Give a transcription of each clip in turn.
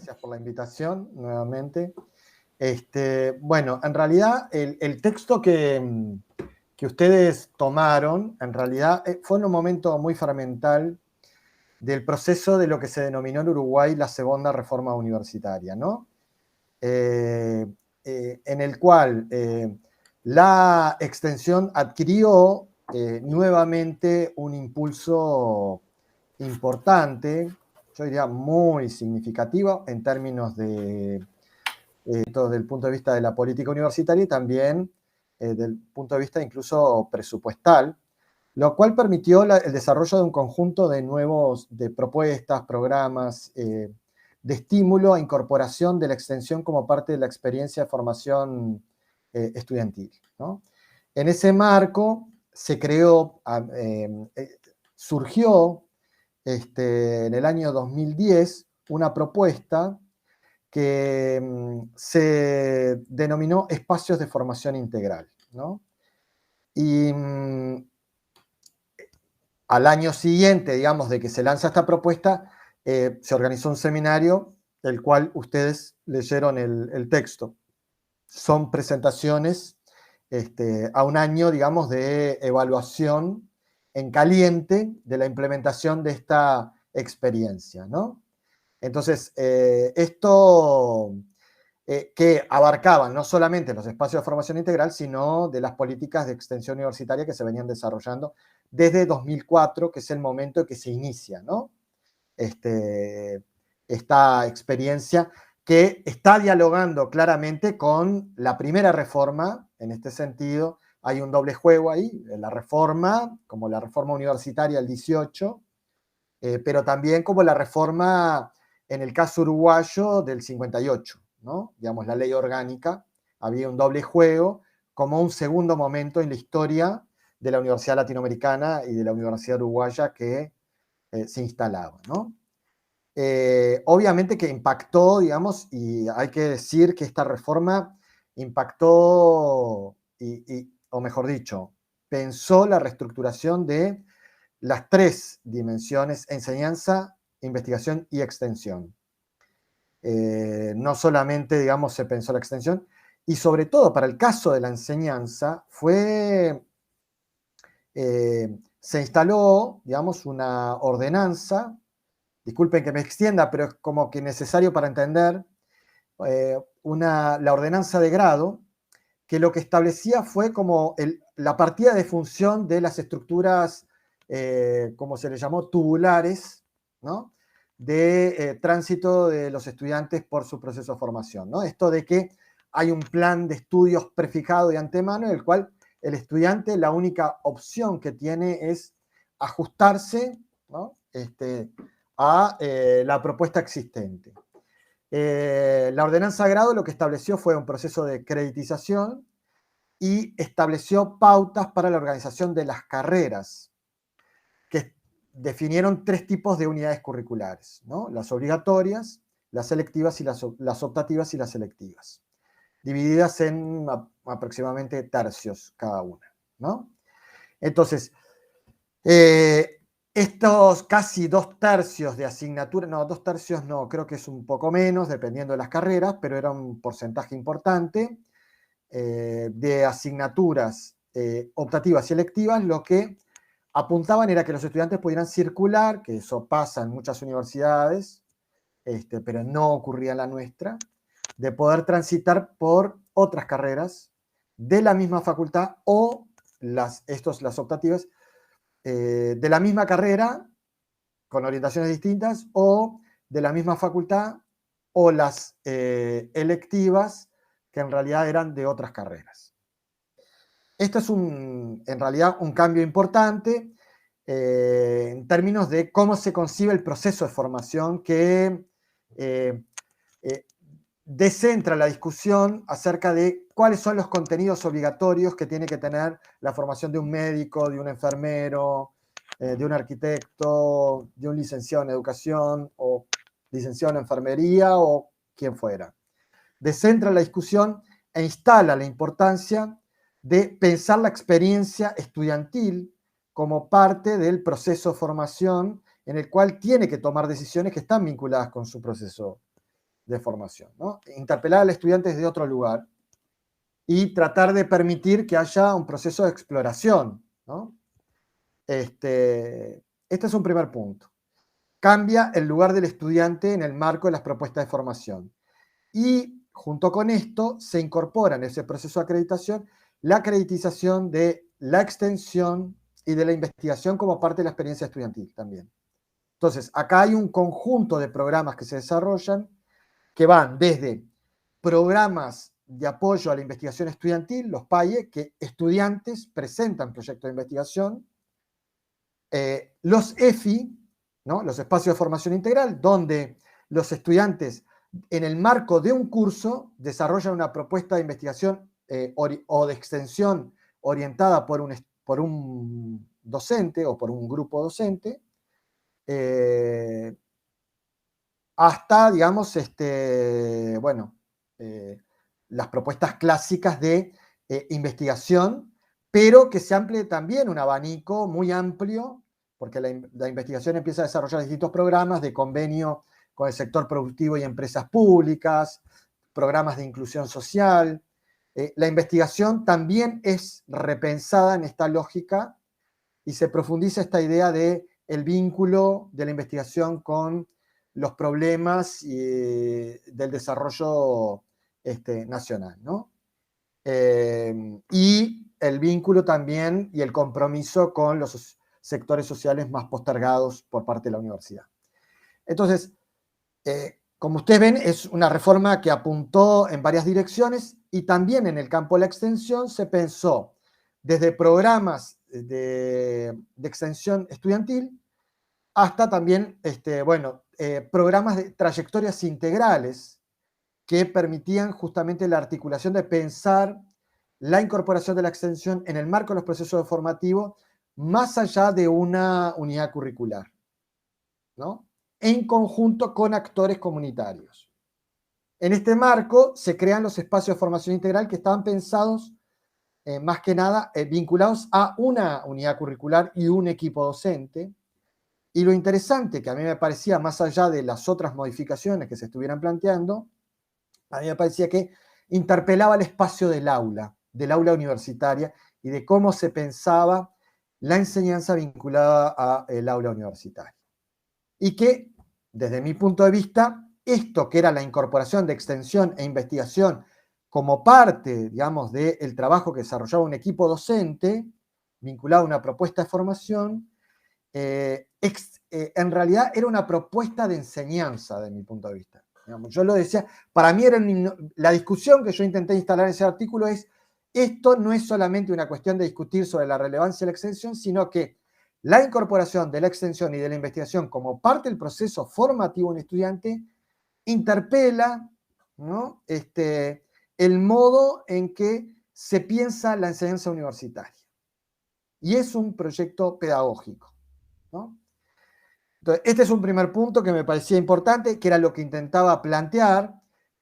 gracias por la invitación nuevamente. Bueno, en realidad el texto que ustedes tomaron, en realidad fue en un momento muy fundamental del proceso de lo que se denominó en Uruguay la segunda reforma universitaria, ¿no? En el cual la extensión adquirió nuevamente un impulso importante, yo diría muy significativo en términos de todo desde el punto de vista de la política universitaria y también desde el punto de vista incluso presupuestal, lo cual permitió el desarrollo de un conjunto de propuestas, programas, de estímulo a incorporación de la extensión como parte de la experiencia de formación estudiantil, ¿no? En ese marco se creó, surgió en el año 2010 una propuesta que se denominó espacios de formación integral, ¿no? Y al año siguiente, digamos, de que se lanza esta propuesta, se organizó un seminario del cual ustedes leyeron el texto. Son presentaciones a un año, digamos, de evaluación en caliente de la implementación de esta experiencia, ¿no? Entonces, esto que abarcaban no solamente los espacios de formación integral, sino de las políticas de extensión universitaria que se venían desarrollando desde 2004, que es el momento en que se inicia, ¿no? Esta experiencia que está dialogando claramente con la primera reforma. En este sentido, hay un doble juego ahí, la reforma, como la reforma universitaria del 18, pero también como la reforma, en el caso uruguayo, del 58, ¿no? Digamos, la ley orgánica, había un doble juego como un segundo momento en la historia de la Universidad Latinoamericana y de la Universidad Uruguaya que se instalaba, ¿no? Obviamente que impactó, digamos, y hay que decir que esta reforma impactó, o mejor dicho, pensó la reestructuración de las tres dimensiones: enseñanza, investigación y extensión. No solamente, digamos, se pensó la extensión, y sobre todo para el caso de la enseñanza, se instaló, digamos, una ordenanza, disculpen que me extienda, pero es como que necesario para entender, la ordenanza de grado, que lo que establecía fue como la partida de función de las estructuras, como se le llamó, tubulares, ¿no? De tránsito de los estudiantes por su proceso de formación, ¿no? Esto de que hay un plan de estudios prefijado de antemano, en el cual el estudiante, la única opción que tiene es ajustarse, ¿no? A la propuesta existente. La ordenanza de grado lo que estableció fue un proceso de creditización y estableció pautas para la organización de las carreras, que definieron tres tipos de unidades curriculares, ¿no? Las obligatorias, las selectivas y las optativas y las selectivas, divididas en aproximadamente tercios cada una, ¿no? Entonces, estos casi 2/3 de asignatura, no, 2/3 no, creo que es un poco menos, dependiendo de las carreras, pero era un porcentaje importante de asignaturas optativas y electivas, lo que apuntaban era que los estudiantes pudieran circular, que eso pasa en muchas universidades, pero no ocurría en la nuestra, de poder transitar por otras carreras de la misma facultad o las optativas, de la misma carrera, con orientaciones distintas, o de la misma facultad, o las electivas, que en realidad eran de otras carreras. Esto es en realidad un cambio importante en términos de cómo se concibe el proceso de formación, que descentra la discusión acerca de cuáles son los contenidos obligatorios que tiene que tener la formación de un médico, de un enfermero, de un arquitecto, de un licenciado en educación o licenciado en enfermería o quien fuera. Descentra la discusión e instala la importancia de pensar la experiencia estudiantil como parte del proceso de formación, en el cual tiene que tomar decisiones que están vinculadas con su proceso de formación, ¿no? Interpelar al estudiante desde otro lugar y tratar de permitir que haya un proceso de exploración, ¿no? Este es un primer punto. Cambia el lugar del estudiante en el marco de las propuestas de formación. Y junto con esto se incorpora en ese proceso de acreditación la acreditización de la extensión y de la investigación como parte de la experiencia estudiantil también. Entonces, acá hay un conjunto de programas que se desarrollan que van desde programas de apoyo a la investigación estudiantil, los PAIE, que estudiantes presentan proyectos de investigación, los EFI, ¿no? Los espacios de formación integral, donde los estudiantes en el marco de un curso desarrollan una propuesta de investigación o de extensión orientada por un docente o por un grupo docente, hasta, digamos, las propuestas clásicas de investigación, pero que se amplíe también un abanico muy amplio, porque la investigación empieza a desarrollar distintos programas de convenio con el sector productivo y empresas públicas, programas de inclusión social. La investigación también es repensada en esta lógica y se profundiza esta idea de el vínculo de la investigación con los problemas del desarrollo nacional, ¿no? Y el vínculo también y el compromiso con los sectores sociales más postergados por parte de la universidad. Entonces, como ustedes ven, es una reforma que apuntó en varias direcciones y también en el campo de la extensión se pensó desde programas de extensión estudiantil hasta también programas de trayectorias integrales que permitían justamente la articulación de pensar la incorporación de la extensión en el marco de los procesos formativos más allá de una unidad curricular, ¿no? En conjunto con actores comunitarios. En este marco se crean los espacios de formación integral que estaban pensados más que nada vinculados a una unidad curricular y un equipo docente. Y lo interesante que a mí me parecía, más allá de las otras modificaciones que se estuvieran planteando, a mí me parecía que interpelaba el espacio del aula universitaria y de cómo se pensaba la enseñanza vinculada al aula universitaria. Y que, desde mi punto de vista, esto que era la incorporación de extensión e investigación como parte, digamos, del trabajo que desarrollaba un equipo docente vinculado a una propuesta de formación, en realidad era una propuesta de enseñanza, de mi punto de vista. Digamos, yo lo decía, para mí era la discusión que yo intenté instalar en ese artículo es, esto no es solamente una cuestión de discutir sobre la relevancia de la extensión, sino que la incorporación de la extensión y de la investigación como parte del proceso formativo en estudiante interpela, ¿no? El modo en que se piensa la enseñanza universitaria. Y es un proyecto pedagógico, ¿no? Entonces, este es un primer punto que me parecía importante, que era lo que intentaba plantear,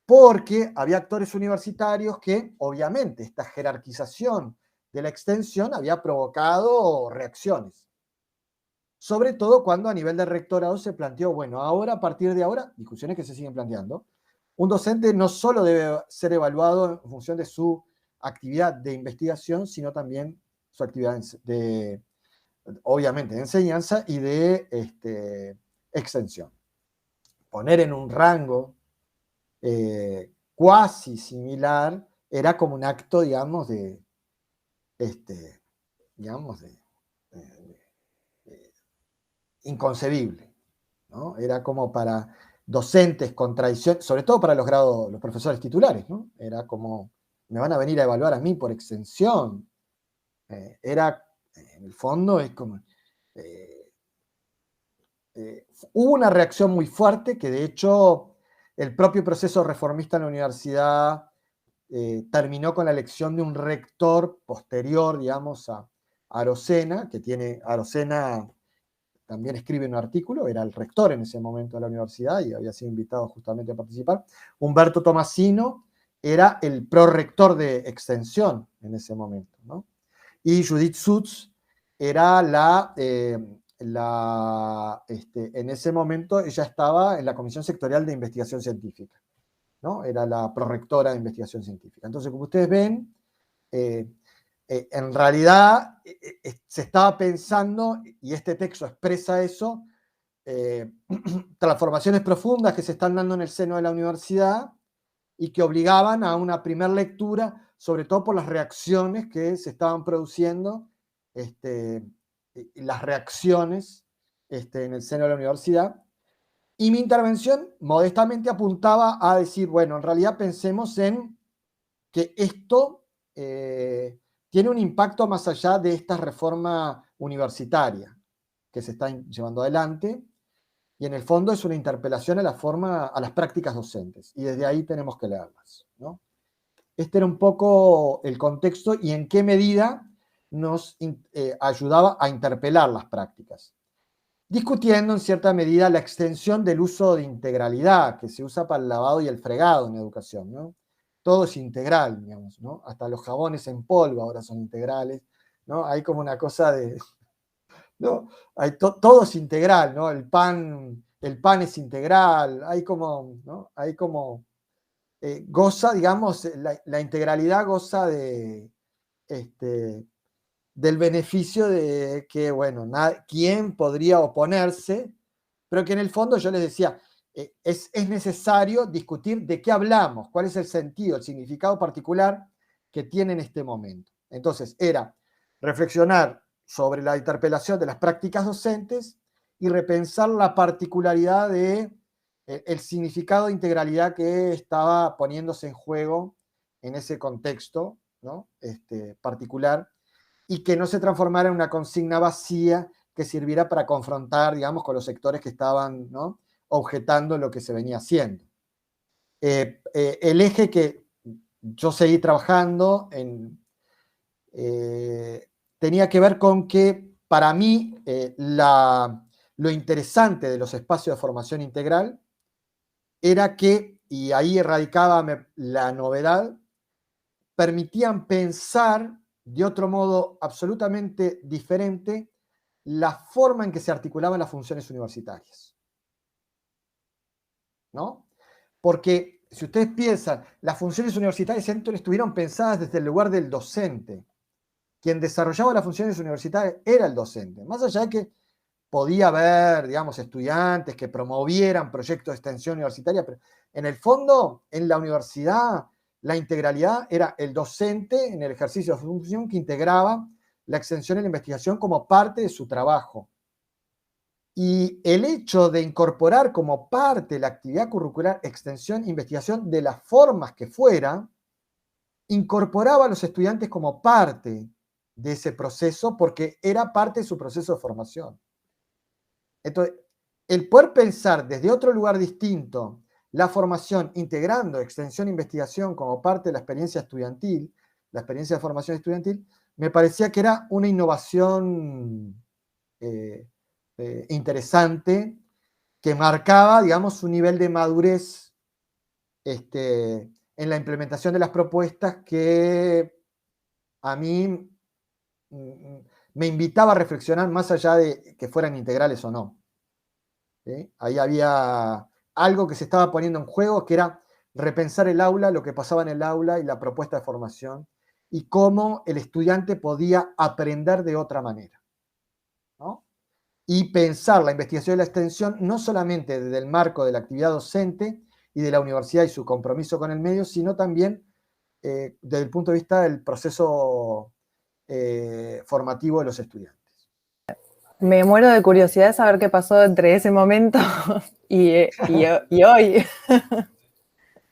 porque había actores universitarios que, obviamente, esta jerarquización de la extensión había provocado reacciones. Sobre todo cuando a nivel de rectorado se planteó, bueno, ahora, a partir de ahora, discusiones que se siguen planteando, un docente no solo debe ser evaluado en función de su actividad de investigación, sino también su actividad obviamente, de enseñanza y de extensión. Poner en un rango cuasi similar era como un acto, digamos, inconcebible, ¿no? Era como para docentes con tradición, sobre todo para los profesores titulares, ¿no? Era como, me van a venir a evaluar a mí por extensión. Era, en el fondo, es como... hubo una reacción muy fuerte que, de hecho, el propio proceso reformista en la universidad terminó con la elección de un rector posterior, digamos, a Arocena, Arocena también escribe un artículo, era el rector en ese momento de la universidad y había sido invitado justamente a participar. Humberto Tomasino era el prorector de extensión en ese momento, ¿no? Y Judith Sutz era en ese momento ella estaba en la Comisión Sectorial de Investigación Científica. ¿no? Era la prorectora de investigación científica. Entonces, como ustedes ven, en realidad se estaba pensando, y este texto expresa eso, transformaciones profundas que se están dando en el seno de la universidad y que obligaban a una primera lectura, sobre todo por las reacciones que se estaban produciendo, las reacciones en el seno de la universidad. Y mi intervención modestamente apuntaba a decir, bueno, en realidad pensemos en que esto tiene un impacto más allá de esta reforma universitaria que se está llevando adelante, y en el fondo es una interpelación a las prácticas docentes, y desde ahí tenemos que leerlas, ¿no? Este era un poco el contexto y en qué medida nos ayudaba a interpelar las prácticas, discutiendo en cierta medida la extensión del uso de integralidad que se usa para el lavado y el fregado en educación, ¿no? Todo es integral, digamos, ¿no? Hasta los jabones en polvo ahora son integrales, ¿no? Hay como una cosa de, ¿no? Todo es integral, ¿no? El pan es integral, hay como, ¿no? Hay como, goza, digamos, la integralidad goza de, del beneficio de que, bueno, ¿quién podría oponerse? Pero que en el fondo yo les decía, es necesario discutir de qué hablamos, cuál es el sentido, el significado particular que tiene en este momento. Entonces, era reflexionar sobre la interpelación de las prácticas docentes y repensar la particularidad de el significado de integralidad que estaba poniéndose en juego en ese contexto, ¿no? Particular, y que no se transformara en una consigna vacía que sirviera para confrontar, digamos, con los sectores que estaban, ¿no?, objetando lo que se venía haciendo. El eje que yo seguí trabajando tenía que ver con que, para mí, lo interesante de los espacios de formación integral era que, y ahí radicaba la novedad, permitían pensar de otro modo absolutamente diferente la forma en que se articulaban las funciones universitarias, ¿no? Porque si ustedes piensan, las funciones universitarias siempre estuvieron pensadas desde el lugar del docente. Quien desarrollaba las funciones universitarias era el docente, más allá de que podía haber, digamos, estudiantes que promovieran proyectos de extensión universitaria, pero en el fondo, en la universidad, la integralidad era el docente en el ejercicio de su función que integraba la extensión y la investigación como parte de su trabajo. Y el hecho de incorporar como parte de la actividad curricular extensión e investigación de las formas que fuera, incorporaba a los estudiantes como parte de ese proceso porque era parte de su proceso de formación. Entonces, el poder pensar desde otro lugar distinto la formación integrando extensión e investigación como parte de la experiencia estudiantil, la experiencia de formación estudiantil, me parecía que era una innovación interesante que marcaba, digamos, un nivel de madurez en la implementación de las propuestas que a mí me invitaba a reflexionar más allá de que fueran integrales o no. ¿Sí? Ahí había algo que se estaba poniendo en juego, que era repensar el aula, lo que pasaba en el aula y la propuesta de formación, y cómo el estudiante podía aprender de otra manera, ¿no? Y pensar la investigación y la extensión no solamente desde el marco de la actividad docente y de la universidad y su compromiso con el medio, sino también desde el punto de vista del proceso formativo de los estudiantes. Me muero de curiosidad de saber qué pasó entre ese momento y hoy.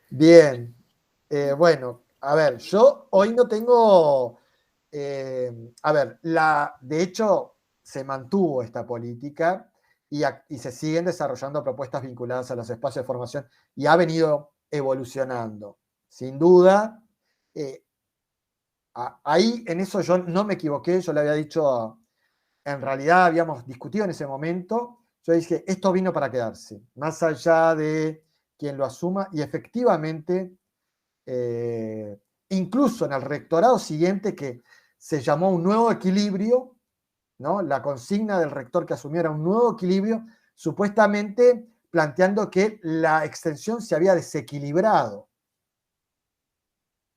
Bien, bueno, a ver, yo hoy no tengo, a ver, de hecho se mantuvo esta política y se siguen desarrollando propuestas vinculadas a los espacios de formación y ha venido evolucionando. Sin duda, ahí en eso yo no me equivoqué, yo le había dicho, en realidad habíamos discutido en ese momento, yo dije, esto vino para quedarse, más allá de quien lo asuma, y efectivamente, incluso en el rectorado siguiente, que se llamó un nuevo equilibrio, ¿no? La consigna del rector que asumió era un nuevo equilibrio, supuestamente planteando que la extensión se había desequilibrado,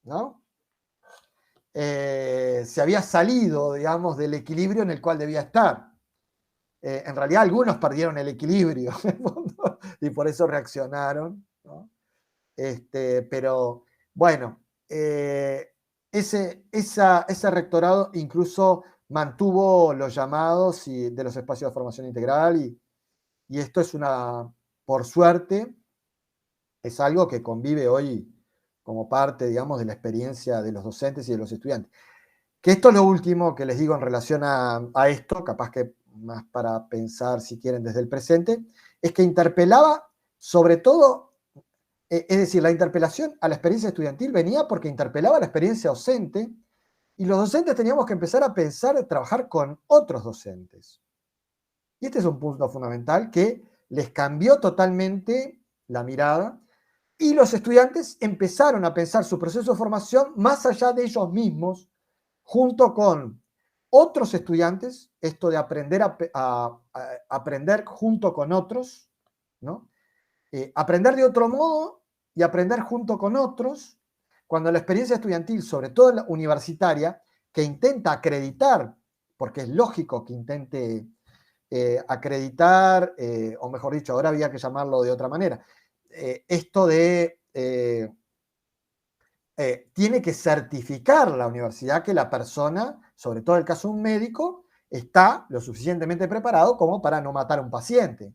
¿no? Se había salido, digamos, del equilibrio en el cual debía estar. En realidad algunos perdieron el equilibrio y por eso reaccionaron, ¿no? Pero bueno, ese rectorado incluso mantuvo los llamados de los espacios de formación integral y esto es por suerte, es algo que convive hoy como parte, digamos, de la experiencia de los docentes y de los estudiantes. Que esto es lo último que les digo en relación a esto, capaz que más para pensar, si quieren, desde el presente, es que interpelaba sobre todo, es decir, la interpelación a la experiencia estudiantil venía porque interpelaba la experiencia docente y los docentes teníamos que empezar a pensar en trabajar con otros docentes. Y este es un punto fundamental que les cambió totalmente la mirada y los estudiantes empezaron a pensar su proceso de formación más allá de ellos mismos, junto con otros estudiantes, esto de aprender a aprender junto con otros, ¿no? Aprender de otro modo y aprender junto con otros, cuando la experiencia estudiantil, sobre todo la universitaria, que intenta acreditar, porque es lógico que intente acreditar, o mejor dicho, ahora había que llamarlo de otra manera, esto de tiene que certificar la universidad que la persona, sobre todo en el caso de un médico, está lo suficientemente preparado como para no matar a un paciente,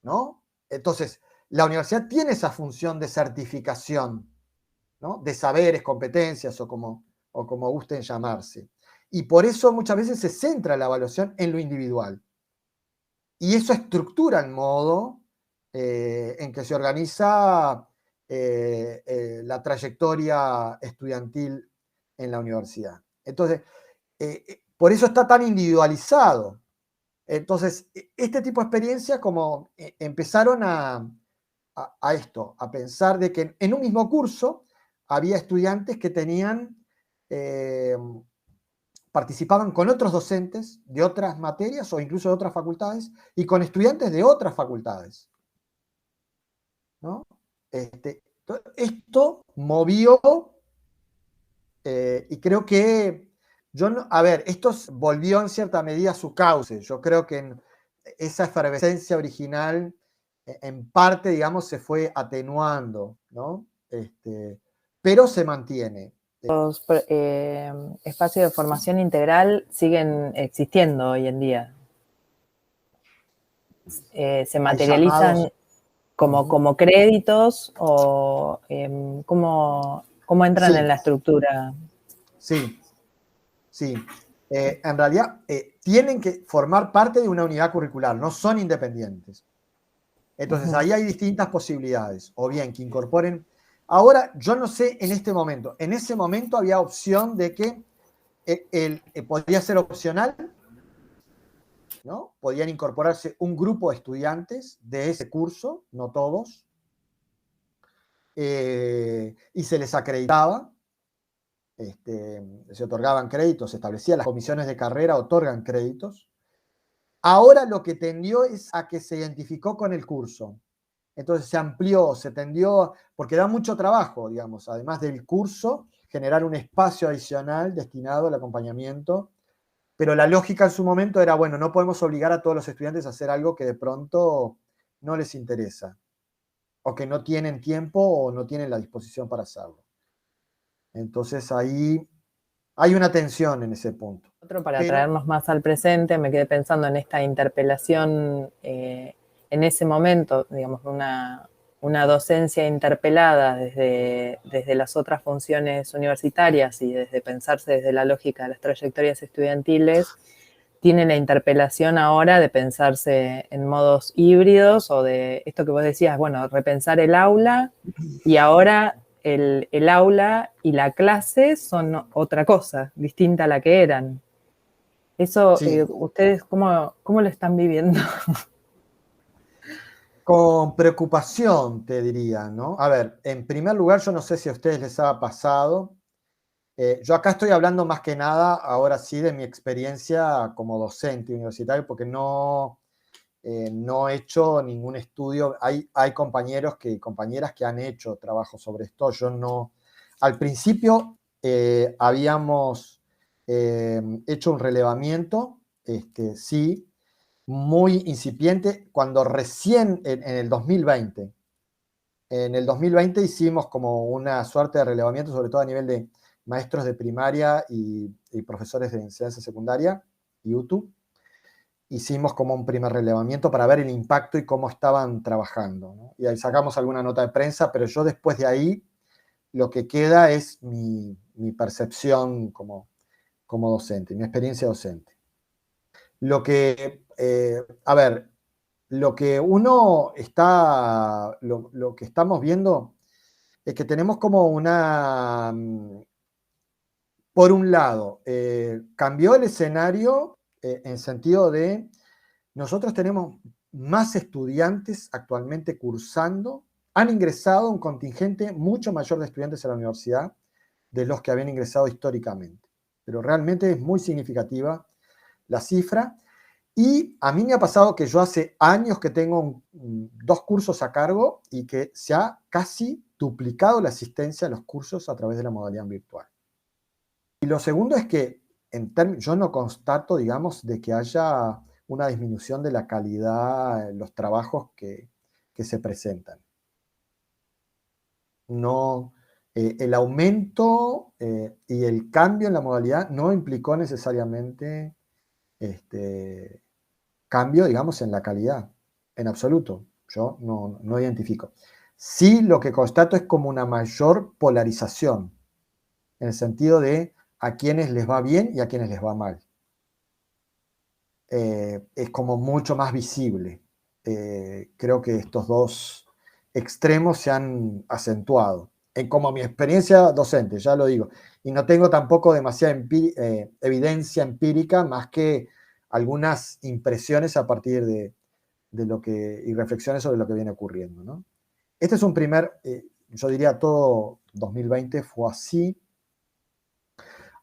¿no? Entonces, la universidad tiene esa función de certificación, ¿no? De saberes, competencias o como gusten llamarse. Y por eso muchas veces se centra la evaluación en lo individual. Y eso estructura el modo en que se organiza la trayectoria estudiantil en la universidad. Entonces, por eso está tan individualizado. Entonces, este tipo de experiencias como empezaron a esto, a pensar de que en un mismo curso había estudiantes que tenían, participaban con otros docentes de otras materias o incluso de otras facultades y con estudiantes de otras facultades, ¿no? Esto movió y creo que a ver, esto volvió en cierta medida a su cauce. Yo creo que esa efervescencia original en parte, digamos, se fue atenuando, ¿no? Pero se mantiene. Los espacios de formación integral siguen existiendo hoy en día. Se materializan como créditos o cómo entran en la estructura. Sí. En realidad tienen que formar parte de una unidad curricular, no son independientes. Entonces ahí hay distintas posibilidades, o bien que incorporen. Ahora, yo no sé en este momento, en ese momento había opción de que podría ser opcional, ¿no? Podían incorporarse un grupo de estudiantes de ese curso, no todos, y se les acreditaba, se otorgaban créditos, se establecía, las comisiones de carrera otorgan créditos. Ahora lo que tendió es a que se identificó con el curso. Entonces se amplió, se tendió, porque da mucho trabajo, digamos, además del curso, generar un espacio adicional destinado al acompañamiento. Pero la lógica en su momento era, bueno, no podemos obligar a todos los estudiantes a hacer algo que de pronto no les interesa, o que no tienen tiempo o no tienen la disposición para hacerlo. Entonces ahí hay una tensión en ese punto. Para traernos más al presente, me quedé pensando en esta interpelación en ese momento, digamos, una docencia interpelada desde las otras funciones universitarias y desde pensarse desde la lógica de las trayectorias estudiantiles, tiene la interpelación ahora de pensarse en modos híbridos o de esto que vos decías, bueno, repensar el aula y ahora el aula y la clase son otra cosa, distinta a la que eran. Eso, sí. ¿Ustedes cómo lo están viviendo? Con preocupación, te diría, ¿no? A ver, en primer lugar, yo no sé si a ustedes les ha pasado. Yo acá estoy hablando más que nada, ahora sí, de mi experiencia como docente universitario, porque no no he hecho ningún estudio. Hay compañeros compañeras que han hecho trabajo sobre esto. Yo no. Al principio habíamos hecho un relevamiento, sí, muy incipiente, cuando recién en el 2020. En el 2020 hicimos como una suerte de relevamiento, sobre todo a nivel de maestros de primaria y profesores de enseñanza secundaria, YouTube. Hicimos como un primer relevamiento para ver el impacto y cómo estaban trabajando, ¿no? Y ahí sacamos alguna nota de prensa, pero yo después de ahí lo que queda es mi percepción como docente, mi experiencia docente. Lo que, a ver, lo que uno está, lo que estamos viendo es que tenemos como una, por un lado, cambió el escenario en sentido de, nosotros tenemos más estudiantes actualmente cursando, han ingresado un contingente mucho mayor de estudiantes a la universidad de los que habían ingresado históricamente. Pero realmente es muy significativa la cifra. Y a mí me ha pasado que yo hace años que tengo 2 cursos a cargo y que se ha casi duplicado la asistencia a los cursos a través de la modalidad virtual. Y lo segundo es que yo no constato, digamos, de que haya una disminución de la calidad en los trabajos que se presentan. No, el aumento y el cambio en la modalidad no implicó necesariamente cambio, digamos, en la calidad, en absoluto. Yo no identifico. Sí, lo que constato es como una mayor polarización, en el sentido de a quienes les va bien y a quienes les va mal. Es como mucho más visible. Creo que estos dos extremos se han acentuado. Como mi experiencia docente, ya lo digo. Y no tengo tampoco demasiada evidencia empírica, más que algunas impresiones a partir de lo que, y reflexiones sobre lo que viene ocurriendo, ¿no? Este es un primer, yo diría todo 2020 fue así.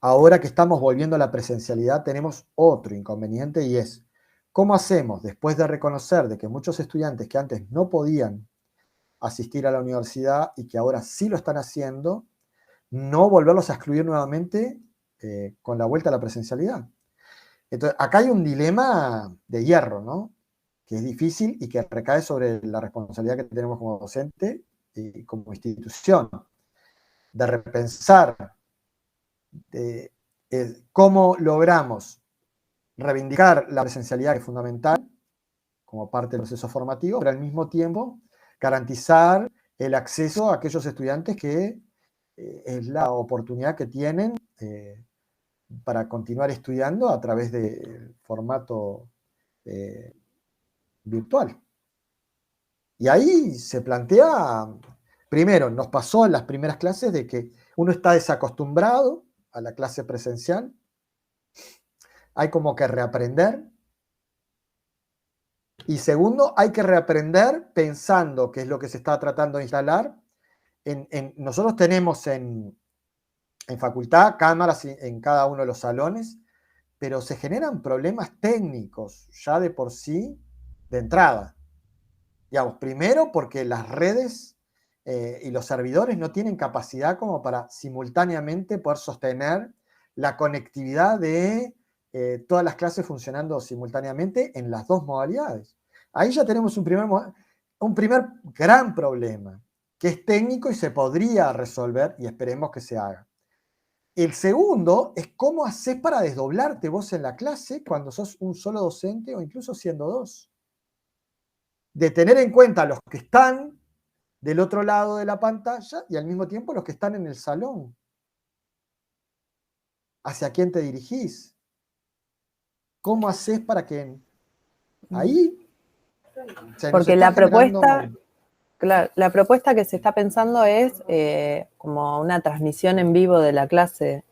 Ahora que estamos volviendo a la presencialidad, tenemos otro inconveniente y es, ¿cómo hacemos después de reconocer de que muchos estudiantes que antes no podían asistir a la universidad y que ahora sí lo están haciendo, no volverlos a excluir nuevamente con la vuelta a la presencialidad? Entonces, acá hay un dilema de hierro, ¿no? Que es difícil y que recae sobre la responsabilidad que tenemos como docente y como institución, de repensar cómo logramos reivindicar la presencialidad, que es fundamental como parte del proceso formativo, pero al mismo tiempo garantizar el acceso a aquellos estudiantes que es la oportunidad que tienen para continuar estudiando a través del formato virtual. Y ahí se plantea, primero, nos pasó en las primeras clases de que uno está desacostumbrado a la clase presencial, hay como que reaprender. Y segundo, hay que reaprender pensando que es lo que se está tratando de instalar. Nosotros tenemos en facultad cámaras en cada uno de los salones, pero se generan problemas técnicos ya de por sí de entrada. Digamos, primero porque las redes y los servidores no tienen capacidad como para simultáneamente poder sostener la conectividad de todas las clases funcionando simultáneamente en las dos modalidades. Ahí ya tenemos un primer gran problema, que es técnico y se podría resolver, y esperemos que se haga. El segundo es cómo haces para desdoblarte vos en la clase cuando sos un solo docente o incluso siendo dos. De tener en cuenta los que están del otro lado de la pantalla y al mismo tiempo los que están en el salón. ¿Hacia quién te dirigís? ¿Cómo haces para que ahí se nos Porque está la generando... propuesta, claro, la propuesta que se está pensando es como una transmisión en vivo de la clase.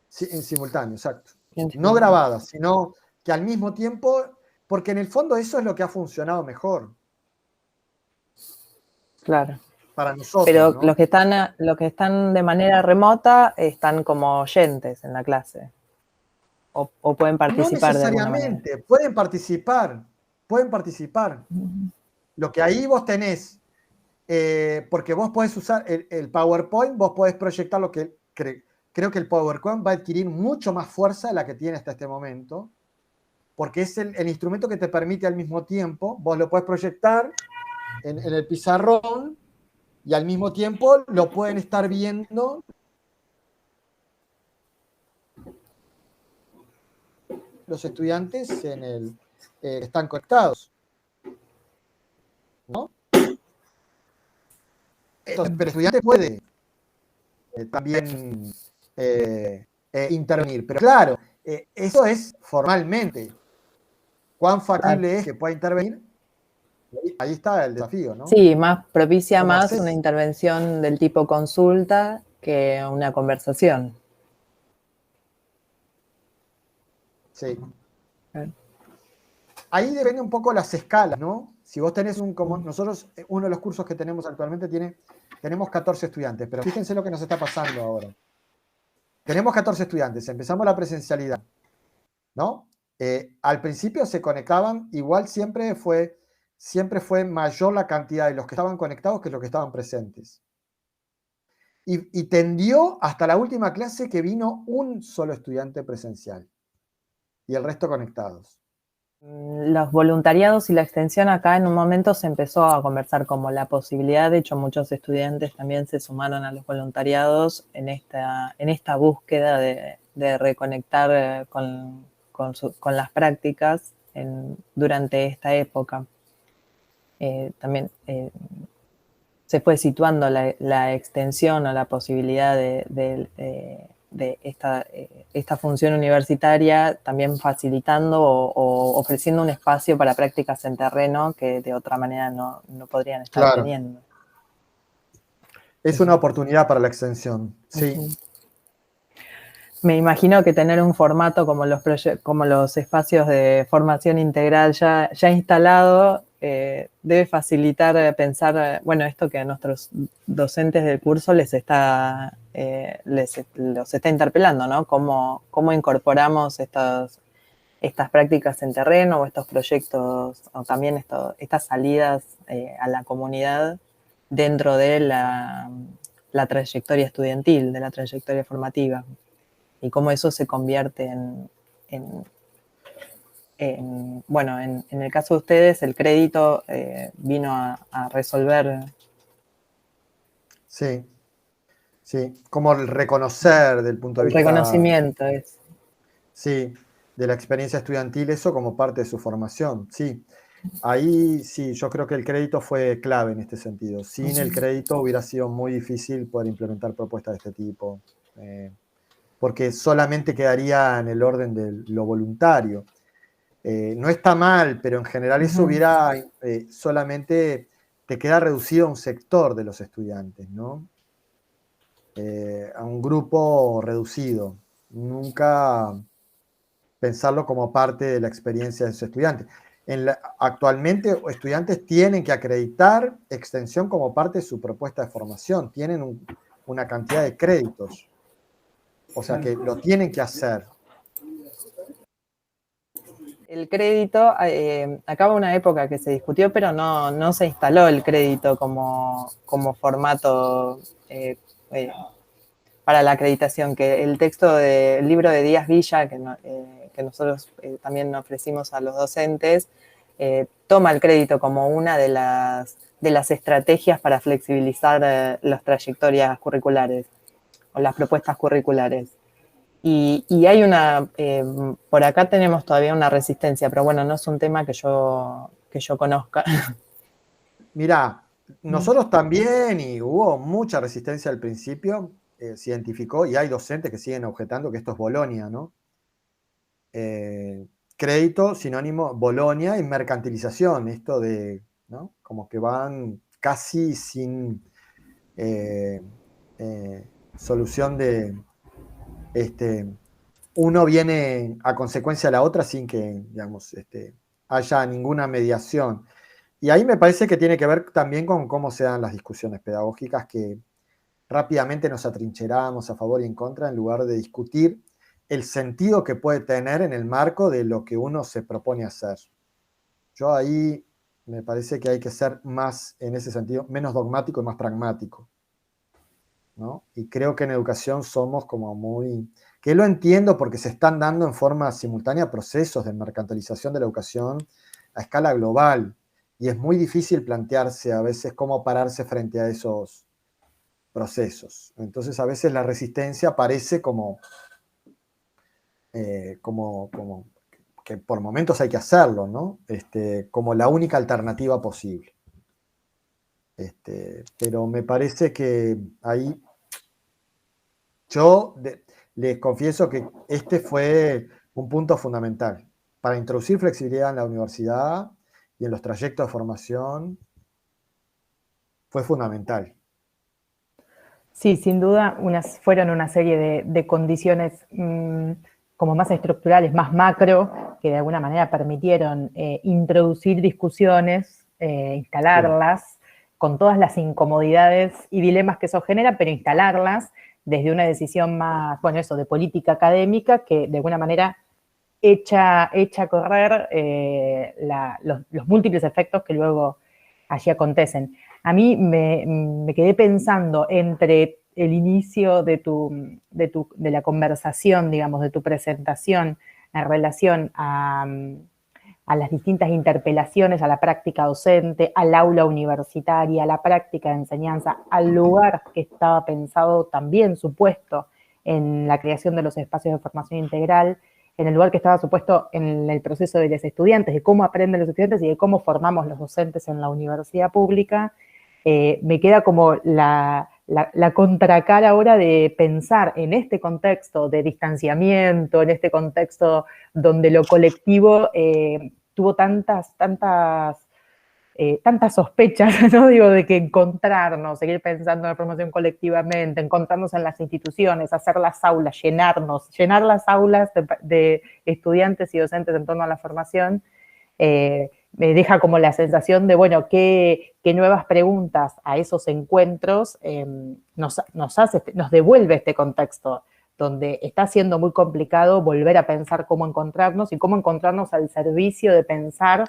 Sí, en simultáneo, exacto. En No simultáneo. grabada, sino que al mismo tiempo, porque en el fondo eso es lo que ha funcionado mejor. Claro. Para nosotros, Pero ¿no? los que están de manera remota están como oyentes en la clase. O pueden No participar de alguna manera. necesariamente, pueden participar. pueden participar. Lo que ahí vos tenés, porque vos podés usar el PowerPoint, vos podés proyectar lo que creo que el PowerPoint va a adquirir mucho más fuerza de la que tiene hasta este momento, porque es el instrumento que te permite al mismo tiempo, vos lo podés proyectar en el pizarrón y al mismo tiempo lo pueden estar viendo los estudiantes están conectados, ¿no? Entonces, pero el estudiante puede también intervenir, pero claro, eso es formalmente. ¿Cuán factible es que pueda intervenir? Ahí está el desafío, ¿no? Sí, propicia ¿Cómo más haces? una intervención del tipo consulta que una conversación. Sí. Ahí depende un poco las escalas, ¿no? Si vos tenés como nosotros, uno de los cursos que tenemos actualmente tenemos 14 estudiantes, pero fíjense lo que nos está pasando ahora. Tenemos 14 estudiantes, empezamos la presencialidad, ¿no? Al principio se conectaban, igual siempre fue mayor la cantidad de los que estaban conectados que los que estaban presentes. Y tendió hasta la última clase que vino un solo estudiante presencial y el resto conectados. Los voluntariados y la extensión acá en un momento se empezó a conversar como la posibilidad, de hecho muchos estudiantes también se sumaron a los voluntariados en esta búsqueda de reconectar con las prácticas durante esta época. También se fue situando la extensión o la posibilidad de esta función universitaria, también facilitando o ofreciendo un espacio para prácticas en terreno que de otra manera no podrían estar teniendo. Es una oportunidad para la extensión, sí. Me imagino que tener un formato como los espacios de formación integral ya instalado debe facilitar pensar, bueno, esto que a nuestros docentes del curso los está interpelando, ¿no? ¿Cómo incorporamos estas prácticas en terreno o estos proyectos o también estas salidas a la comunidad dentro de la trayectoria estudiantil, de la trayectoria formativa? Y cómo eso se convierte en el caso de ustedes, el crédito vino a resolver. Sí, como el reconocer del punto de vista... El reconocimiento es. Sí, de la experiencia estudiantil, eso como parte de su formación, sí. Ahí sí, yo creo que el crédito fue clave en este sentido. Sin el crédito hubiera sido muy difícil poder implementar propuestas de este tipo, porque solamente quedaría en el orden de lo voluntario. No está mal, pero en general eso hubiera solamente te queda reducido a un sector de los estudiantes, ¿no? A un grupo reducido. Nunca pensarlo como parte de la experiencia de sus estudiantes. Actualmente, estudiantes tienen que acreditar extensión como parte de su propuesta de formación. Tienen una cantidad de créditos. O sea que lo tienen que hacer. El crédito, acaba una época que se discutió, pero no se instaló el crédito como formato para la acreditación, que el texto del libro de Díaz Villa, que nosotros también ofrecimos a los docentes, toma el crédito como una de las estrategias para flexibilizar las trayectorias curriculares o las propuestas curriculares. Y hay por acá tenemos todavía una resistencia, pero bueno, no es un tema que yo conozca. Mirá, nosotros también, y hubo mucha resistencia al principio, se identificó, y hay docentes que siguen objetando que esto es Bolonia, ¿no? Crédito, sinónimo, Bolonia y mercantilización, esto de, ¿no? Como que van casi sin solución de, uno viene a consecuencia de la otra sin que, digamos, haya ninguna mediación. Y ahí me parece que tiene que ver también con cómo se dan las discusiones pedagógicas, que rápidamente nos atrincheramos a favor y en contra en lugar de discutir el sentido que puede tener en el marco de lo que uno se propone hacer. Yo ahí me parece que hay que ser más, en ese sentido, menos dogmático y más pragmático, ¿no? Y creo que en educación somos como muy... Que lo entiendo porque se están dando en forma simultánea procesos de mercantilización de la educación a escala global. Y es muy difícil plantearse a veces cómo pararse frente a esos procesos. Entonces a veces la resistencia parece como que por momentos hay que hacerlo, ¿no? Como la única alternativa posible. Pero me parece que ahí les confieso que este fue un punto fundamental para introducir flexibilidad en la universidad y en los trayectos de formación. Fue fundamental. Sí, sin duda fueron una serie de condiciones como más estructurales, más macro, que de alguna manera permitieron introducir discusiones, instalarlas, sí, con todas las incomodidades y dilemas que eso genera, pero instalarlas desde una decisión más, bueno, eso, de política académica, que de alguna manera echa a correr los múltiples efectos que luego allí acontecen. A mí me quedé pensando entre el inicio de la conversación, digamos, de tu presentación en relación a las distintas interpelaciones, a la práctica docente, al aula universitaria, a la práctica de enseñanza, al lugar que estaba pensado también supuesto en la creación de los espacios de formación integral, en el lugar que estaba supuesto en el proceso de los estudiantes, de cómo aprenden los estudiantes y de cómo formamos los docentes en la universidad pública. Me queda como la contracara ahora de pensar en este contexto de distanciamiento, en este contexto donde lo colectivo tuvo tantas sospechas, ¿no? Digo, de que encontrarnos, seguir pensando en la formación colectivamente, encontrarnos en las instituciones, hacer las aulas, llenar las aulas de estudiantes y docentes en torno a la formación, me deja como la sensación de, bueno, qué nuevas preguntas a esos encuentros nos devuelve este contexto, donde está siendo muy complicado volver a pensar cómo encontrarnos y cómo encontrarnos al servicio de pensar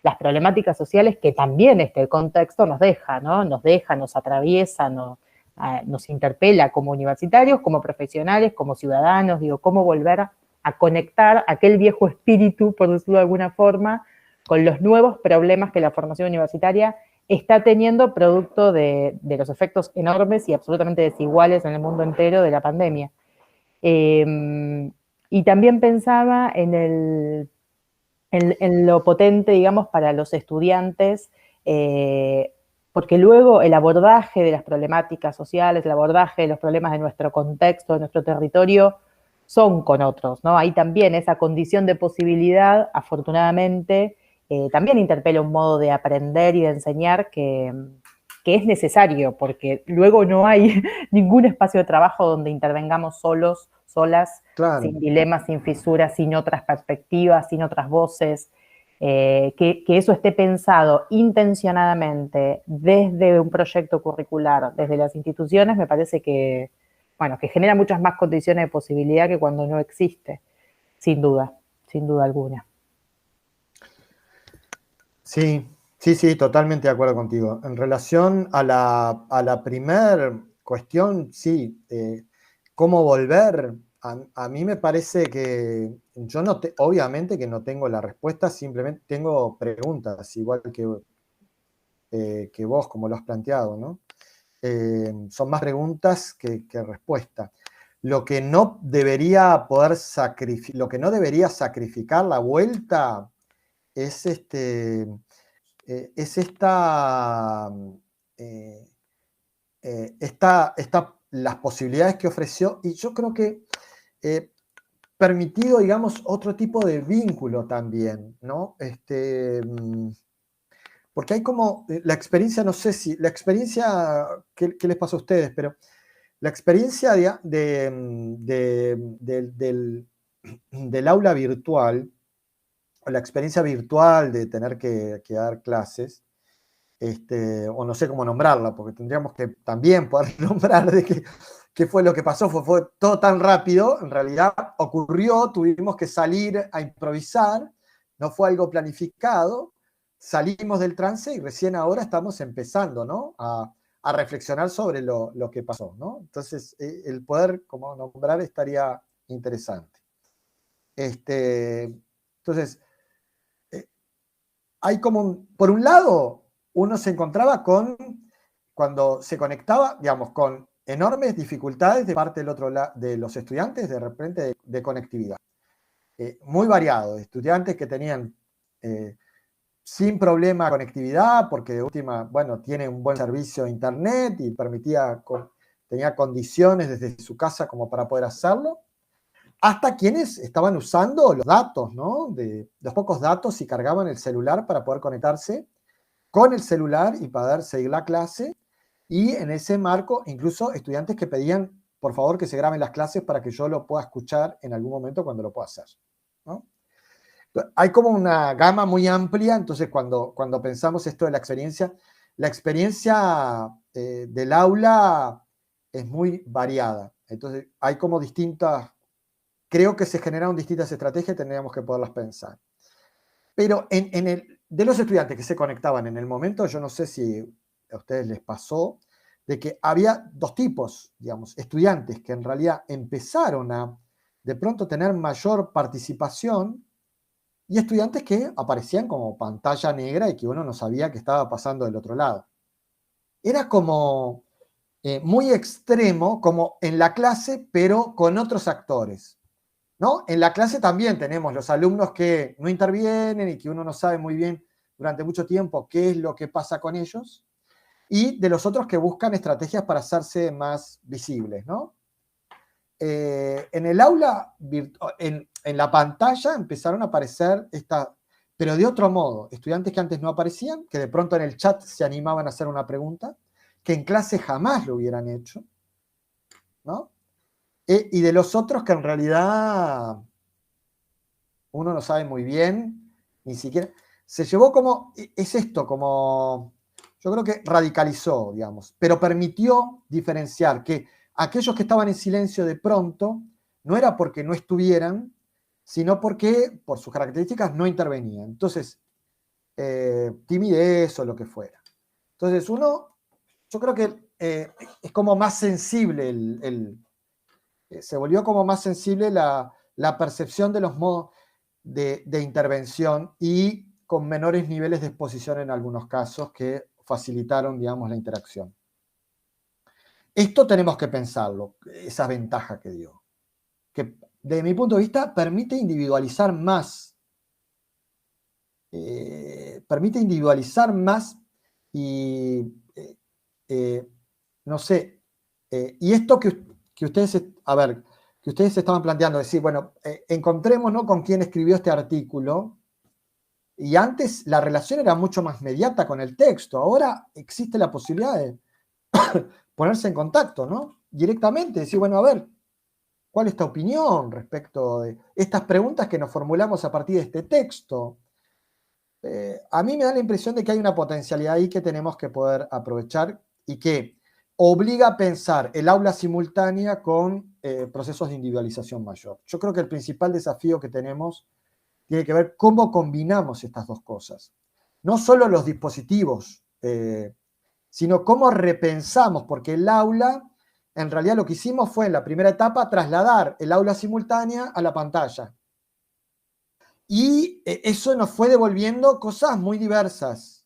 las problemáticas sociales que también este contexto nos deja, ¿no? Nos atraviesa, nos interpela como universitarios, como profesionales, como ciudadanos, digo, cómo volver a conectar aquel viejo espíritu, por decirlo de alguna forma, con los nuevos problemas que la formación universitaria está teniendo producto de los efectos enormes y absolutamente desiguales en el mundo entero de la pandemia. Y también pensaba en lo potente, digamos, para los estudiantes, porque luego el abordaje de las problemáticas sociales, el abordaje de los problemas de nuestro contexto, de nuestro territorio, son con otros, ¿no? Ahí también esa condición de posibilidad, afortunadamente, también interpela un modo de aprender y de enseñar que es necesario, porque luego no hay ningún espacio de trabajo donde intervengamos solos, solas, claro, sin dilemas, sin fisuras, sin otras perspectivas, sin otras voces, que eso esté pensado intencionadamente desde un proyecto curricular, desde las instituciones, me parece que, bueno, que genera muchas más condiciones de posibilidad que cuando no existe, sin duda alguna. Sí, totalmente de acuerdo contigo. En relación a la primer cuestión, sí, ¿cómo volver? A mí me parece que yo obviamente que no tengo la respuesta, simplemente tengo preguntas, igual que vos, como lo has planteado, ¿no? Son más preguntas que respuestas. Lo que no debería sacrificar la vuelta es las posibilidades que ofreció, y yo creo que permitido, digamos, otro tipo de vínculo también, ¿no? Porque hay como la experiencia, no sé si, la experiencia, ¿qué les pasa a ustedes? Pero la experiencia del aula virtual, la experiencia virtual de tener que dar clases, o no sé cómo nombrarla, porque tendríamos que también poder nombrar de qué fue lo que pasó, fue todo tan rápido, en realidad ocurrió, tuvimos que salir a improvisar, no fue algo planificado, salimos del trance y recién ahora estamos empezando, ¿no? a reflexionar sobre lo que pasó, ¿no? Entonces, el poder, como nombrar, estaría interesante. Entonces, hay como, por un lado, uno se encontraba cuando se conectaba, digamos, con enormes dificultades de parte del otro lado, de los estudiantes, de repente, de conectividad. Muy variado, estudiantes que tenían sin problema conectividad, porque de última, bueno, tiene un buen servicio de internet y tenía condiciones desde su casa como para poder hacerlo, hasta quienes estaban usando los datos, ¿no? De los pocos datos y cargaban el celular para poder conectarse con el celular y poder seguir la clase. Y en ese marco, incluso estudiantes que pedían, por favor, que se graben las clases para que yo lo pueda escuchar en algún momento cuando lo pueda hacer, ¿no? Hay como una gama muy amplia, entonces cuando pensamos esto de la experiencia del aula es muy variada. Entonces hay como creo que se generaron distintas estrategias y tendríamos que poderlas pensar. Pero de los estudiantes que se conectaban en el momento, yo no sé si a ustedes les pasó, de que había dos tipos, digamos, estudiantes que en realidad empezaron a de pronto tener mayor participación y estudiantes que aparecían como pantalla negra y que uno no sabía qué estaba pasando del otro lado. Era como muy extremo, como en la clase, pero con otros actores, ¿no? En la clase también tenemos los alumnos que no intervienen y que uno no sabe muy bien durante mucho tiempo qué es lo que pasa con ellos, y de los otros que buscan estrategias para hacerse más visibles, ¿no? En el aula, en la pantalla empezaron a aparecer pero de otro modo, estudiantes que antes no aparecían, que de pronto en el chat se animaban a hacer una pregunta, que en clase jamás lo hubieran hecho, ¿no? Y de los otros que en realidad uno no sabe muy bien, ni siquiera, se llevó como, es esto, como, yo creo que radicalizó, digamos, pero permitió diferenciar que aquellos que estaban en silencio de pronto, no era porque no estuvieran, sino porque por sus características no intervenían. Entonces, timidez o lo que fuera. Entonces, yo creo que es como más sensible, se volvió como más sensible la percepción de los modos de intervención y con menores niveles de exposición en algunos casos que facilitaron, digamos, la interacción. Esto tenemos que pensarlo, esa ventaja que dio, que desde mi punto de vista permite individualizar más, y, no sé, y esto que ustedes, que ustedes estaban planteando, decir, bueno, encontrémonos con quién escribió este artículo, y antes la relación era mucho más inmediata con el texto, ahora existe la posibilidad de ponerse en contacto, ¿no? Directamente, decir, bueno, a ver, ¿cuál es tu opinión respecto de estas preguntas que nos formulamos a partir de este texto? A mí me da la impresión de que hay una potencialidad ahí que tenemos que poder aprovechar y que obliga a pensar el aula simultánea con procesos de individualización mayor. Yo creo que el principal desafío que tenemos tiene que ver cómo combinamos estas dos cosas. No solo los dispositivos, sino cómo repensamos, porque el aula, en realidad lo que hicimos fue en la primera etapa trasladar el aula simultánea a la pantalla. Y eso nos fue devolviendo cosas muy diversas.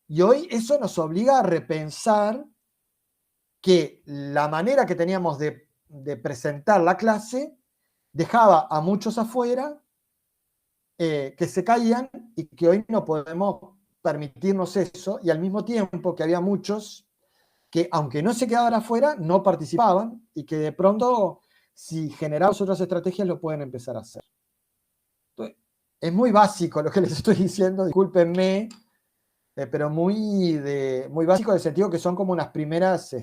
Y hoy eso nos obliga a repensar que la manera que teníamos de presentar la clase dejaba a muchos afuera, que se caían y que hoy no podemos permitirnos eso, y al mismo tiempo que había muchos que, aunque no se quedaban afuera, no participaban y que de pronto, si generamos otras estrategias, lo pueden empezar a hacer. Entonces, es muy básico lo que les estoy diciendo, discúlpenme, pero muy básico en el sentido que son como unas primeras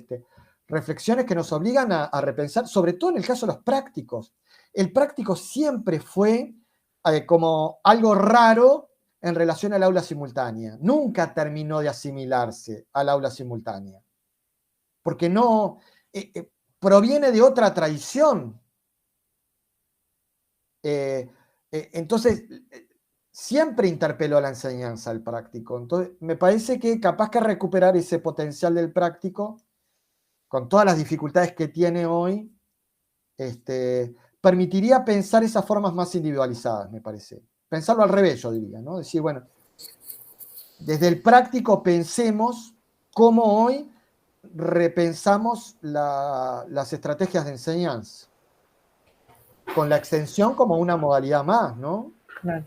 reflexiones que nos obligan a repensar, sobre todo en el caso de los prácticos. El práctico siempre fue como algo raro en relación al aula simultánea. Nunca terminó de asimilarse al aula simultánea, porque no proviene de otra tradición. Entonces, siempre interpeló la enseñanza al práctico. Entonces, me parece que capaz que recuperar ese potencial del práctico, con todas las dificultades que tiene hoy, permitiría pensar esas formas más individualizadas, me parece. Pensarlo al revés, yo diría, ¿no? Decir, bueno, desde el práctico pensemos cómo hoy repensamos las estrategias de enseñanza, con la extensión como una modalidad más, ¿no? Claro.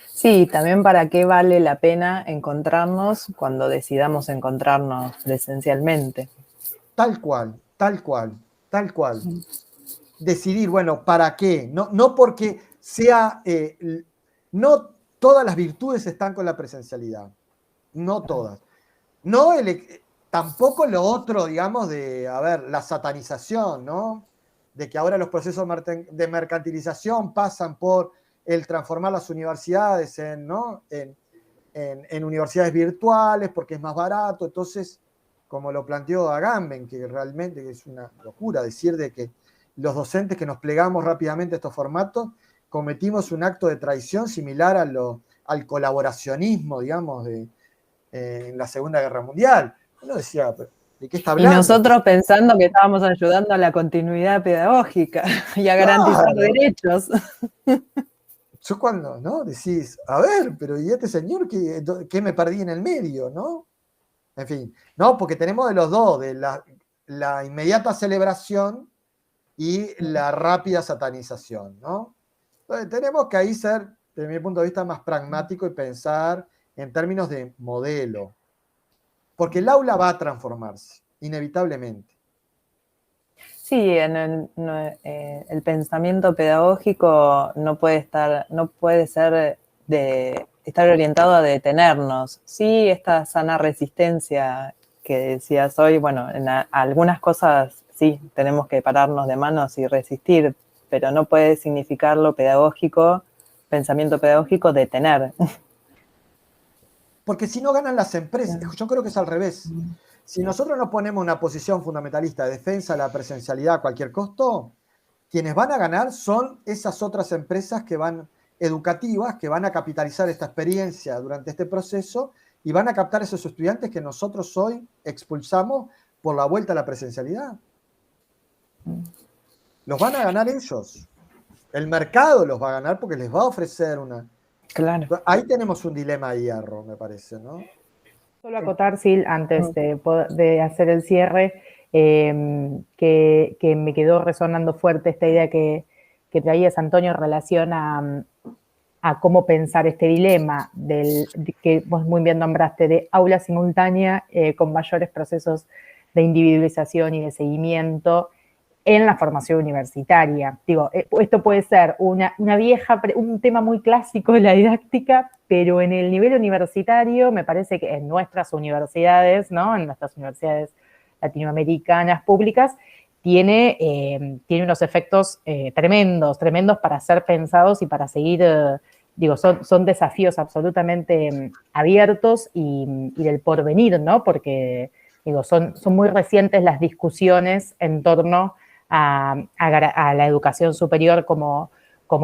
Sí, también para qué vale la pena encontrarnos cuando decidamos encontrarnos presencialmente. Tal cual, tal cual, tal cual. Decidir, bueno, ¿para qué? No porque sea, no todas las virtudes están con la presencialidad, no todas. No tampoco lo otro, digamos, de, a ver, la satanización, ¿no? De que ahora los procesos de mercantilización pasan por el transformar las universidades ¿no? en universidades virtuales porque es más barato. Entonces, como lo planteó Agamben, que realmente es una locura decir de que los docentes que nos plegamos rápidamente a estos formatos cometimos un acto de traición similar al colaboracionismo, digamos, en la Segunda Guerra Mundial. Uno decía, ¿de qué está hablando? Y nosotros pensando que estábamos ayudando a la continuidad pedagógica y a garantizar derechos. Yo cuando, ¿no? Decís, a ver, pero ¿y este señor qué me perdí en el medio, no? En fin, no, porque tenemos de los dos, de la inmediata celebración y la rápida satanización, ¿no? Entonces tenemos que ahí ser, desde mi punto de vista, más pragmático y pensar en términos de modelo. Porque el aula va a transformarse, inevitablemente. Sí, el pensamiento pedagógico no puede ser de estar orientado a detenernos. Sí, esta sana resistencia que decías hoy, bueno, en algunas cosas sí, tenemos que pararnos de manos y resistir, pero no puede significar lo pedagógico, pensamiento pedagógico, detener. Porque si no ganan las empresas, yo creo que es al revés. Si nosotros no ponemos una posición fundamentalista de defensa de la presencialidad a cualquier costo, quienes van a ganar son esas otras empresas educativas que van a capitalizar esta experiencia durante este proceso y van a captar esos estudiantes que nosotros hoy expulsamos por la vuelta a la presencialidad. Los van a ganar ellos. El mercado los va a ganar porque les va a ofrecer una... Claro. Ahí tenemos un dilema de hierro, me parece, ¿no? Solo acotar, Sil, antes de hacer el cierre, que me quedó resonando fuerte esta idea que traías, Antonio, en relación a cómo pensar este dilema que vos muy bien nombraste, de aula simultánea con mayores procesos de individualización y de seguimiento en la formación universitaria. Digo, esto puede ser un tema muy clásico de la didáctica, pero en el nivel universitario me parece que en nuestras universidades, ¿no? En nuestras universidades latinoamericanas públicas, tiene unos efectos tremendos para ser pensados y para seguir, son desafíos absolutamente abiertos y del porvenir, ¿no? Porque, son muy recientes las discusiones en torno a la educación superior como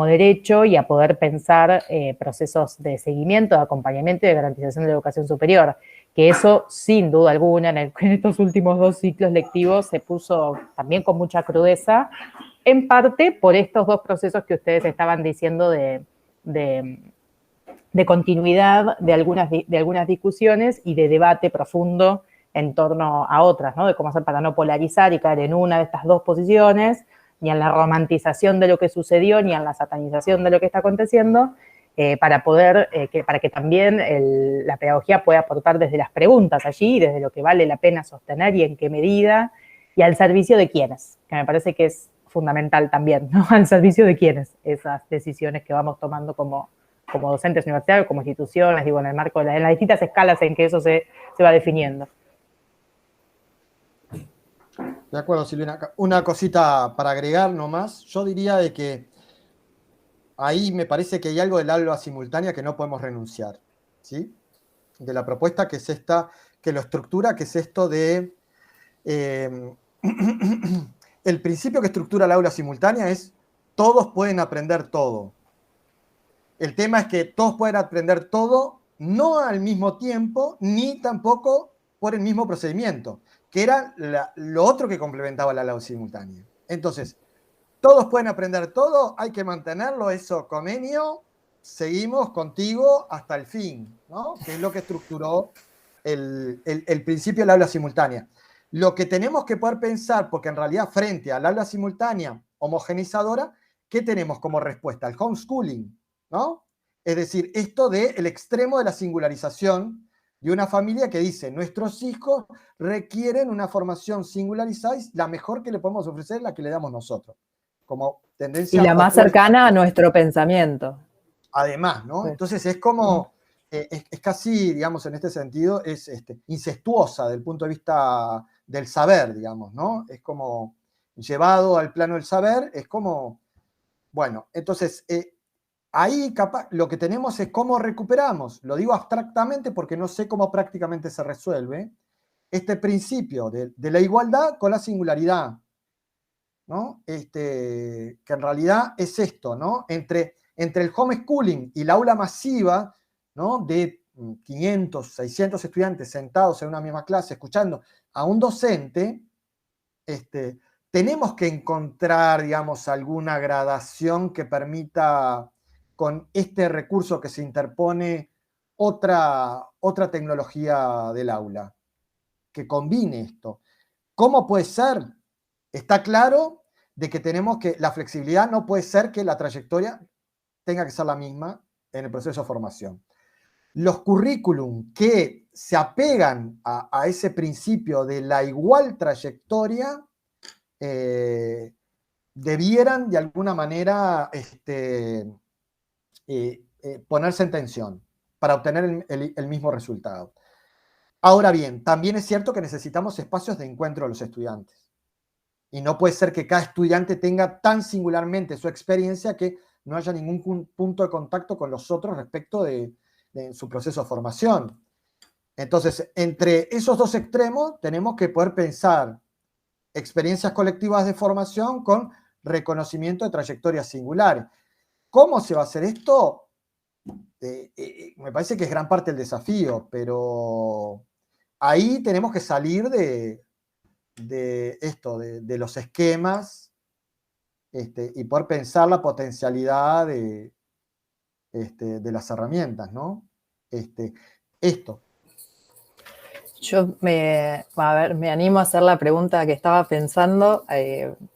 derecho y a poder pensar procesos de seguimiento, de acompañamiento y de garantización de la educación superior. Que eso, sin duda alguna, en estos últimos 2 ciclos lectivos se puso también con mucha crudeza, en parte por estos 2 procesos que ustedes estaban diciendo de continuidad de algunas discusiones y de debate profundo en torno a otras, ¿no? De cómo hacer para no polarizar y caer en una de estas 2 posiciones, ni en la romantización de lo que sucedió, ni en la satanización de lo que está aconteciendo, para que también la pedagogía pueda aportar desde las preguntas allí, desde lo que vale la pena sostener y en qué medida, y al servicio de quiénes, que me parece que es fundamental también, ¿no? Al servicio de quiénes, esas decisiones que vamos tomando como docentes universitarios, como instituciones, en el marco en las distintas escalas en que eso se va definiendo. De acuerdo, Silvina. Una cosita para agregar nomás. Yo diría de que ahí me parece que hay algo del aula simultánea que no podemos renunciar, ¿sí? De la propuesta que es esta, que lo estructura, que es esto de... el principio que estructura el aula simultánea es todos pueden aprender todo. El tema es que todos pueden aprender todo, no al mismo tiempo, ni tampoco por el mismo procedimiento, que era lo otro que complementaba la aula simultánea. Entonces, todos pueden aprender todo, hay que mantenerlo, eso, Comenio, seguimos contigo hasta el fin, ¿no? Que es lo que estructuró el principio del aula simultánea. Lo que tenemos que poder pensar, porque en realidad frente al aula simultánea homogeneizadora, ¿qué tenemos como respuesta? El homeschooling, ¿no? Es decir, esto del extremo de la singularización de una familia que dice, nuestros hijos requieren una formación singularizada y la mejor que le podemos ofrecer es la que le damos nosotros. Como tendencia Y la más opuesta. cercana a nuestro pensamiento. Además, ¿no? Sí. Entonces es como, es casi, digamos, en este sentido, es incestuosa del punto de vista del saber, digamos, ¿no? Es como llevado al plano del saber, es como, bueno, entonces ahí capaz, lo que tenemos es cómo recuperamos, lo digo abstractamente porque no sé cómo prácticamente se resuelve, este principio de la igualdad con la singularidad, ¿no? Que en realidad es esto, ¿no? Entre el homeschooling y la aula masiva, ¿no? De 500, 600 estudiantes sentados en una misma clase escuchando a un docente, tenemos que encontrar, digamos, alguna gradación que permita, con este recurso que se interpone, otra tecnología del aula, que combine esto. ¿Cómo puede ser? Está claro de que la flexibilidad no puede ser que la trayectoria tenga que ser la misma en el proceso de formación. Los currículum que se apegan a ese principio de la igual trayectoria debieran de alguna manera ponerse en tensión para obtener el mismo resultado. Ahora bien, también es cierto que necesitamos espacios de encuentro de los estudiantes. Y no puede ser que cada estudiante tenga tan singularmente su experiencia que no haya ningún punto de contacto con los otros respecto de su proceso de formación. Entonces, entre esos dos extremos tenemos que poder pensar experiencias colectivas de formación con reconocimiento de trayectorias singulares. ¿Cómo se va a hacer esto? Me parece que es gran parte del desafío, pero ahí tenemos que salir de los esquemas y poder pensar la potencialidad de las herramientas, ¿no? Esto. Yo me animo a hacer la pregunta que estaba pensando,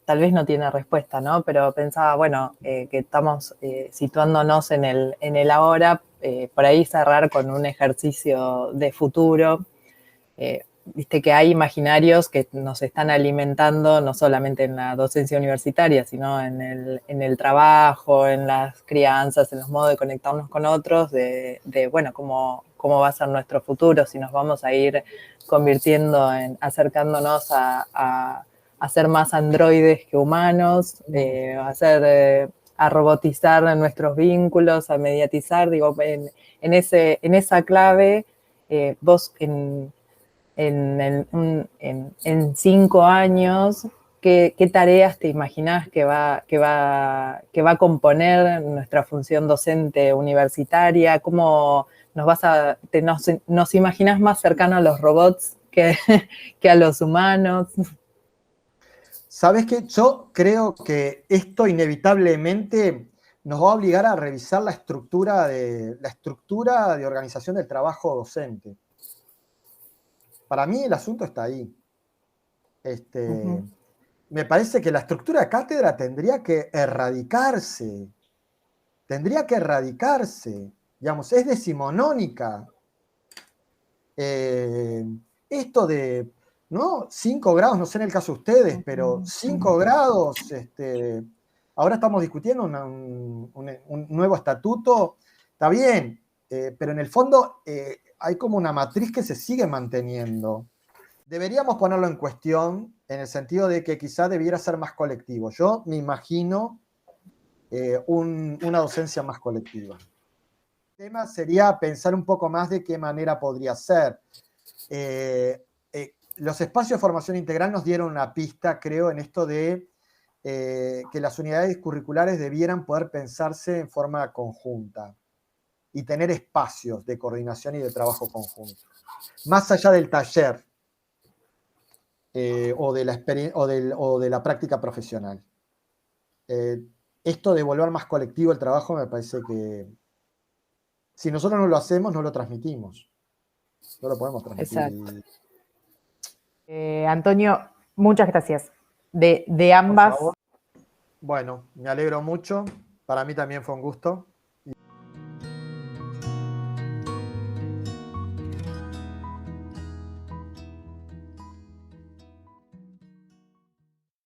tal vez no tiene respuesta, ¿no? Pero pensaba, bueno, que estamos situándonos en el ahora, por ahí cerrar con un ejercicio de futuro. Viste que hay imaginarios que nos están alimentando no solamente en la docencia universitaria, sino en el trabajo, en las crianzas, en los modos de conectarnos con otros, de bueno, cómo va a ser nuestro futuro, si nos vamos a ir convirtiendo acercándonos a ser más androides que humanos, a robotizar nuestros vínculos, a mediatizar, digo, en esa clave, vos en 5 años, ¿qué tareas te imaginás que va a componer nuestra función docente universitaria? ¿Cómo nos imaginás más cercano a los robots que a los humanos? ¿Sabes qué? Yo creo que esto inevitablemente nos va a obligar a revisar la estructura de organización del trabajo docente. Para mí el asunto está ahí. Me parece que la estructura de cátedra tendría que erradicarse. Digamos, es decimonónica. Esto de, ¿no? 5 grados, no sé en el caso de ustedes, pero 5 grados, ahora estamos discutiendo un nuevo estatuto, está bien, pero en el fondo hay como una matriz que se sigue manteniendo. Deberíamos ponerlo en cuestión en el sentido de que quizá debiera ser más colectivo. Yo me imagino una docencia más colectiva. El tema sería pensar un poco más de qué manera podría ser. Los espacios de formación integral nos dieron una pista, creo, en esto de que las unidades curriculares debieran poder pensarse en forma conjunta y tener espacios de coordinación y de trabajo conjunto. Más allá del taller o de la práctica profesional. Esto de volver más colectivo el trabajo me parece que si nosotros no lo hacemos, no lo transmitimos. No lo podemos transmitir. Exacto. Antonio, muchas gracias. De ambas. Bueno, me alegro mucho. Para mí también fue un gusto.